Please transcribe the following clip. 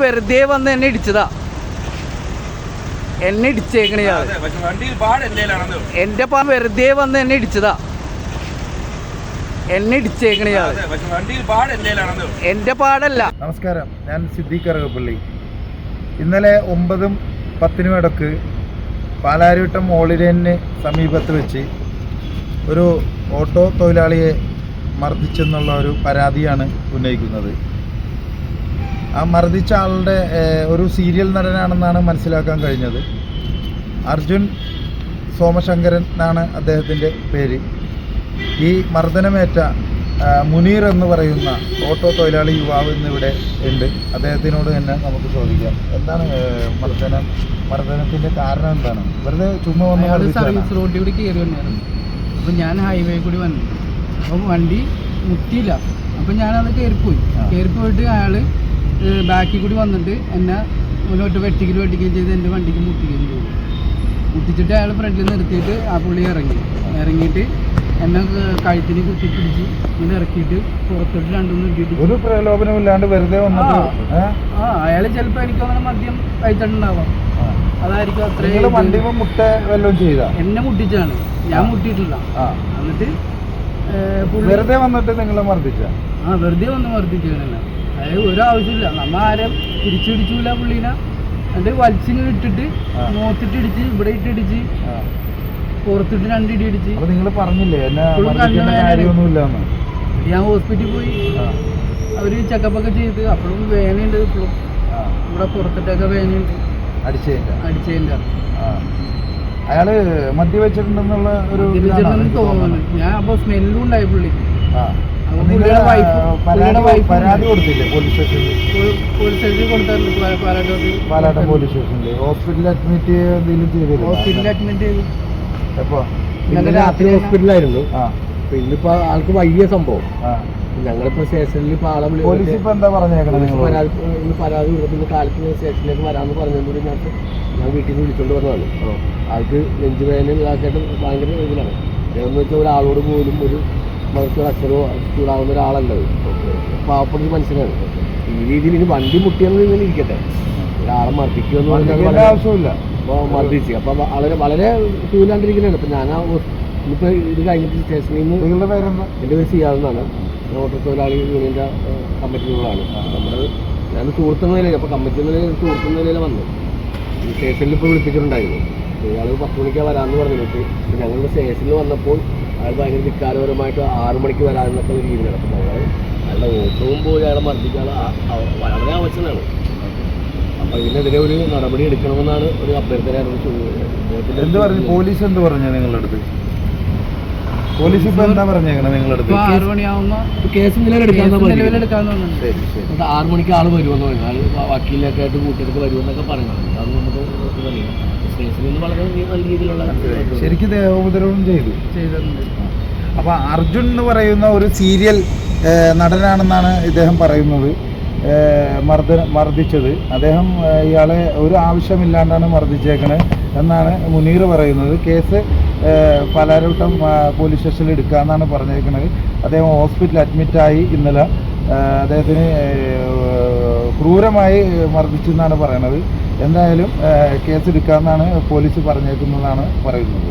വെറുതെ വന്ന് എന്നെ ഇടിച്ചതാ. എന്നെ ഇടിച്ചേക്കണേ എന്റെ വെറുതെ വന്ന് എന്നെ ഇടിച്ചതാ. എന്നെ ഇടിച്ചേക്കണേ എന്റെ പാടല്ല. നമസ്കാരം, ഞാൻ സിദ്ദീഖ് കറുകപ്പള്ളി. ഇന്നലെ 9:10 ഇടക്ക് പാലാരിവട്ടം ഓളിലേന് സമീപത്ത് വെച്ച് ഒരു ഓട്ടോ തൊഴിലാളിയെ മർദ്ദിച്ചെന്നുള്ള ഒരു പരാതിയാണ് ഉന്നയിക്കുന്നത്. ആ മർദ്ദിച്ച ആളുടെ ഒരു സീരിയൽ നടനാണെന്നാണ് മനസ്സിലാക്കാൻ കഴിഞ്ഞത്. അർജുൻ സോമശങ്കരൻ എന്നാണ് അദ്ദേഹത്തിൻ്റെ പേര്. ഈ മർദ്ദനമേറ്റ മുനീർ എന്ന് പറയുന്ന ഓട്ടോ തൊഴിലാളി യുവാവ് ഇന്നിവിടെ ഉണ്ട്. അദ്ദേഹത്തിനോട് തന്നെ നമുക്ക് ചോദിക്കാം, എന്താണ് മർദ്ദനത്തിൻ്റെ കാരണം എന്താണ്? വെറുതെ ചുമ്മാ സർവീസ് റോഡിൽ കൂടി കയറി വന്നായിരുന്നു. അപ്പോൾ ഞാൻ ഹൈവേ കൂടി വന്നു. അപ്പോൾ വണ്ടി മുട്ടിയില്ല. അപ്പോൾ ഞാനത് കയറിപ്പോയിട്ട് അയാൾ ബാക്കിൽ കൂടി വന്നിട്ട് എന്നെ മുന്നോട്ട് വെട്ടിക്കുകയും ചെയ്ത് എൻ്റെ വണ്ടിക്ക് മുട്ടിക്കുകയും ചെയ്തു. മുട്ടിച്ചിട്ട് അയാൾ ഫ്രണ്ടിൽ നിർത്തിയിട്ട് ആ പുള്ളി ഇറങ്ങിയിട്ട് എന്നെ കഴുത്തിന് കുത്തി പിടിച്ച് ഇങ്ങനെ ഇറക്കിയിട്ട് പുറത്തോട്ട് രണ്ടൊന്നും ഇട്ടിട്ട് ഒരു പ്രലോഭനമില്ലാണ്ട് വെറുതെ വന്നിട്ട് അയാൾ ചിലപ്പോൾ എനിക്ക് അങ്ങനെ മദ്യം കഴിച്ചിട്ടുണ്ടാവാം. അതായിരിക്കും അത്രയും. വണ്ടി മുട്ട വല്ലതും ചെയ്താ? എന്നെ മുട്ടിച്ചാണ്, ഞാൻ മുട്ടിയിട്ടില്ല. എന്നിട്ട് വെറുതെ വന്നിട്ട് നിങ്ങളെ മർദ്ദിച്ച? വെറുതെ വന്ന് മർദ്ദിച്ചാണ്. അതായത് ഒരു ആവശ്യമില്ല, നമ്മ ആരും തിരിച്ചിടിച്ചില്ല പുള്ളീനെ. എന്നിട്ട് വലിച്ചിങ്ങനെ ഇട്ടിട്ട് മോത്തിട്ട് ഇടിച്ച്, ഇവിടെ ഇട്ടിടിച്ച്, പുറത്തിട്ട് രണ്ടിടി ഇടിച്ച്. നിങ്ങൾ പറഞ്ഞില്ലേ ഞാൻ ഹോസ്പിറ്റലിൽ പോയി. അവര് ചെക്കപ്പൊക്കെ ചെയ്ത് അപ്പോഴും വേനയുണ്ട്. ഇപ്പോഴും ഇവിടെ പുറത്തിട്ടൊക്കെ വേനയുണ്ട്. അടിച്ചതിന്റെ അയാള് മദ്യവെച്ചിട്ടുണ്ടെന്നുള്ള ഒരു തോന്നുന്നു. ഞാൻ അപ്പൊ സ്മെല്ലും ഉണ്ടായി പുള്ളിക്ക്. പരാതി കൊടുത്തില്ലേ പോലീസ് സ്റ്റേഷനിൽ? പാലാട്ടം പോലീസ് സ്റ്റേഷനിൽ ഹോസ്പിറ്റലിൽ അഡ്മിറ്റ് എന്തെങ്കിലും ചെയ്തില്ല? ഹോസ്പിറ്റലിൽ അഡ്മിറ്റ് ചെയ്തു. എപ്പോ? ഇന്നലെ രാത്രി ഹോസ്പിറ്റലായിരുന്നു. ഇന്നിപ്പോ ആൾക്ക് വയ്യ സംഭവം. ഞങ്ങളിപ്പോ സ്റ്റേഷനിൽ പോലീസ് ഇപ്പൊ എന്താ പറഞ്ഞേക്കണത്? പരാതി കൊടുക്കുന്ന കാലത്ത് സ്റ്റേഷനിലേക്ക് വരാമെന്ന് പറഞ്ഞതുകൊണ്ട് ഞാൻ വീട്ടിൽ നിന്ന് വിളിച്ചോണ്ട് വന്നതാണ്. ആൾക്ക് നെഞ്ചുവേദന ഇതാക്കിയിട്ട് ഭയങ്കര ഇതിലാണ്. എന്ന് വെച്ചാൽ ഒരാളോട് പോലും ഒരു മറിച്ചൊരു അക്ഷരമോ ചൂടാവുന്ന ഒരാളല്ലത്. പാവപ്പെട്ട മനുഷ്യനാണ്. ഈ രീതിയിൽ ഇനി വണ്ടി മുട്ടിയെന്ന് ഇങ്ങനെ ഇരിക്കട്ടെ, ഒരാളെ മർദ്ദിക്കുമെന്ന് പറഞ്ഞാൽ ആവശ്യമില്ല. അപ്പോൾ മർദ്ദിച്ച് അപ്പം വളരെ ചൂലാണ്ടിരിക്കുന്നതാണ്. അപ്പം ഞാൻ ഇന്നിപ്പോൾ ഇത് കഴിഞ്ഞിട്ട് സ്റ്റേഷനിൽ നിന്ന്. നിങ്ങളുടെ പേരെന്താ? എൻ്റെ പേര് സിയാദെന്നാണ്. ഓട്ടോ തൊഴിലാളി യൂണിയൻ്റെ കമ്മിറ്റി നിങ്ങളാണ്. നമ്മൾ ഞാൻ സുഹൃത്തുന്ന നിലയിൽ, അപ്പോൾ കമ്മിറ്റി നിലയിൽ സുഹൃത്തുന്ന നിലയിൽ വന്നു. ഈ സ്റ്റേഷനിൽ ഇപ്പോൾ വിളിപ്പിച്ചിട്ടുണ്ടായിരുന്നു. ഇയാൾ 10 മണിക്കാണ് വരാമെന്ന് പറഞ്ഞിട്ട് ഞങ്ങളുടെ സ്റ്റേഷനിൽ വന്നപ്പോൾ അയാൾ ഭയങ്കര ധിക്കാരപരമായിട്ട് 6 മണിക്ക് വരാമെന്നൊക്കെ ഒരു രീതിയിലാണ്. അപ്പം ഞങ്ങൾ അയാളുടെ ഓട്ടവും പോയി അയാളെ മർദ്ദിക്കാൻ വളരെ ആവശ്യമാണ്. അപ്പോൾ ഇതിനെതിരെ ഒരു നടപടി എടുക്കണമെന്നാണ് ഒരു അഭ്യർത്ഥന. എന്ത് പറഞ്ഞു പോലീസ്? എന്ത് പറഞ്ഞു നിങ്ങളുടെ അടുത്ത്? പോലീസ് ഇപ്പൊ എന്താ പറഞ്ഞേക്കണേ നിങ്ങളുടെ അടുത്ത്? 6 മണിയാവുമ്പോൾ കേസ് നിലവിലെടുക്കാന്ന് പറഞ്ഞു. 6 മണിക്ക് ആൾ വരുമെന്ന് പറഞ്ഞു. ആൾ വക്കീലൊക്കെ ആയിട്ട് കൂട്ടിയെടുത്ത് വരുമെന്നൊക്കെ പറയുന്നത്. അത് നമുക്ക് സ്റ്റേഷനിൽ വളരെ നല്ല രീതിയിലുള്ള ശരിക്കും ദേഹോപദ്രവം ചെയ്തിട്ടുണ്ട്. അപ്പൊ അർജുൻ എന്ന് പറയുന്ന ഒരു സീരിയൽ നടനാണെന്നാണ് ഇദ്ദേഹം പറയുന്നത്. മർദ്ദിച്ചത് അദ്ദേഹം ഇയാളെ ഒരു ആവശ്യമില്ലാണ്ടാണ് മർദ്ദിച്ചേക്കണത് എന്നാണ് മുനീർ പറയുന്നത്. കേസ് പാലാരിവട്ടം പോലീസ് സ്റ്റേഷനിൽ എടുക്കാമെന്നാണ് പറഞ്ഞേക്കുന്നത്. അദ്ദേഹം ഹോസ്പിറ്റലിൽ അഡ്മിറ്റായി. ഇന്നലെ അദ്ദേഹത്തിന് ക്രൂരമായി മർദ്ദിച്ചെന്നാണ് പറയുന്നത്. എന്തായാലും കേസ് എടുക്കാമെന്നാണ് പോലീസ് പറഞ്ഞേക്കുന്നതാണ് പറയുന്നത്.